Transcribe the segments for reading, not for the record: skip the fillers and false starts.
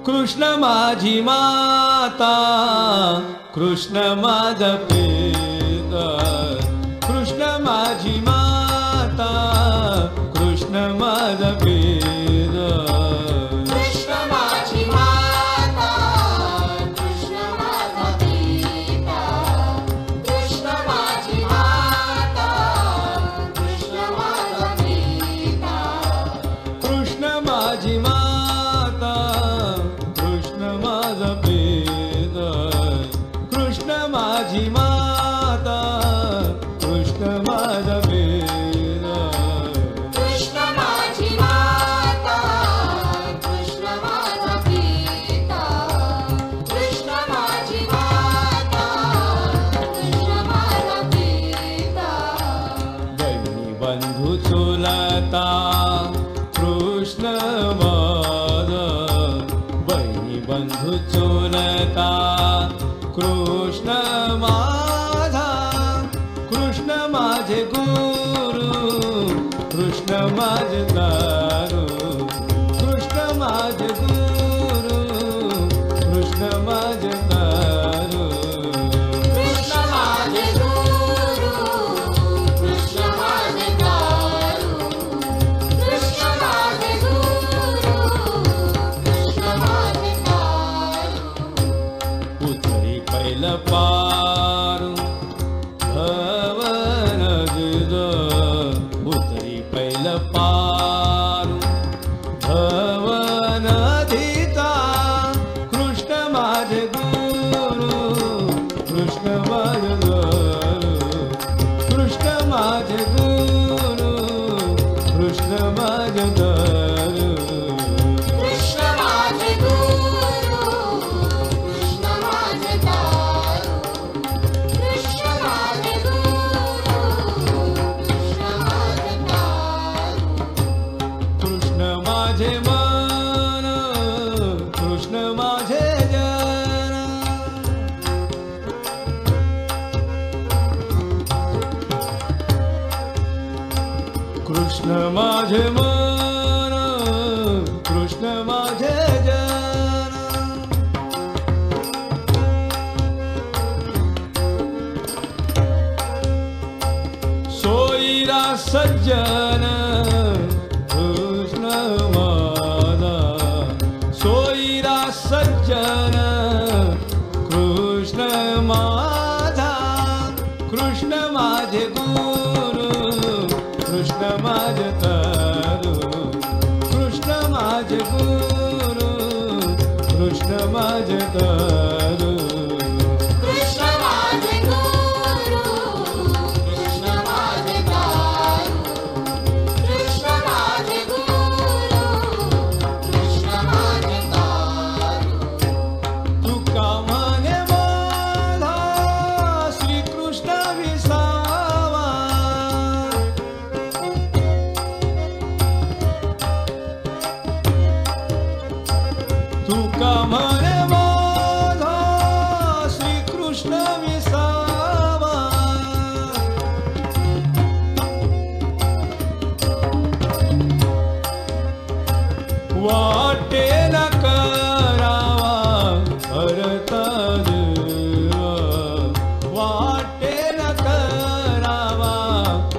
कृष्ण माझी माता, कृष्ण माझा पिता, कृष्ण माझी माता, कृष्ण माझा पिता. कृष्ण माझी माता, कृष्ण माझा पिता, कृष्ण माझी माता, कृष्ण माझा पिता. कृष्ण माझी माता, कृष्ण माझा पिता, कृष्ण माझी माता, कृष्ण माझा पिता. कृष्ण माझी माता, कृष्ण माझा पिता, कृष्ण माझी माता, कृष्ण माझा पिता. बहिणी बंधू चुलता कृष्ण माझा, बहिणी बंधू चुलता कृष्ण माझा. कृष्ण माझे गुरु, कृष्ण माझे दारू, कृष्ण माझे गुरु, कृष्ण माझे दारू. कृष्ण माझे गुरु, कृष्ण माझे दारू, कृष्ण माझे गुरु, कृष्ण माझे दारू. उतरी पहिलं पारू भवन गिज, उतरी पहिलं पारू भवन धीता. कृष्ण माझे गुरु, कृष्ण माझे गुरु, कृष्ण माझे गुरु, कृष्ण माझे गुरु. कृष्ण माझे गुरु, कृष्ण माझे दारू, कृष्ण माझे गुरु, कृष्ण माझे दारू. कृष्ण माझे मन, कृष्ण माझे जन. कृष्ण माझे मन, कृष्ण माझे जन. सोयीरा सज्जन कृष्ण माझा, सोयीरा सज्जन कृष्ण माझा. कृष्ण माझे गुरु, कृष्ण माझे तारू, कृष्ण माझे गुरु, कृष्ण माझे तारू. कृष्ण माझे गुरु, कृष्ण माझे दारू, कृष्ण माझे गुरु, कृष्ण माझे दारू. तुका म्हणे माझा श्रीकृष्ण विसावा, तुका म्हणे माझा श्रीकृष्ण विसावा. वाटे न करावा भरता देवा, वाटे न करावा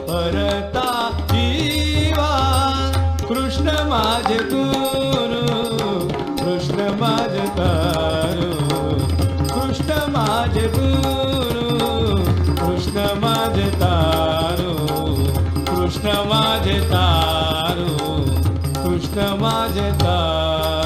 भरता जीवा. कृष्ण माझे गुरु, कृष्ण माझे तारू, कृष्ण माझे गुरु, कृष्ण माझे तारू, कृष्ण माझे तारू, कृष्ण माझे तारू.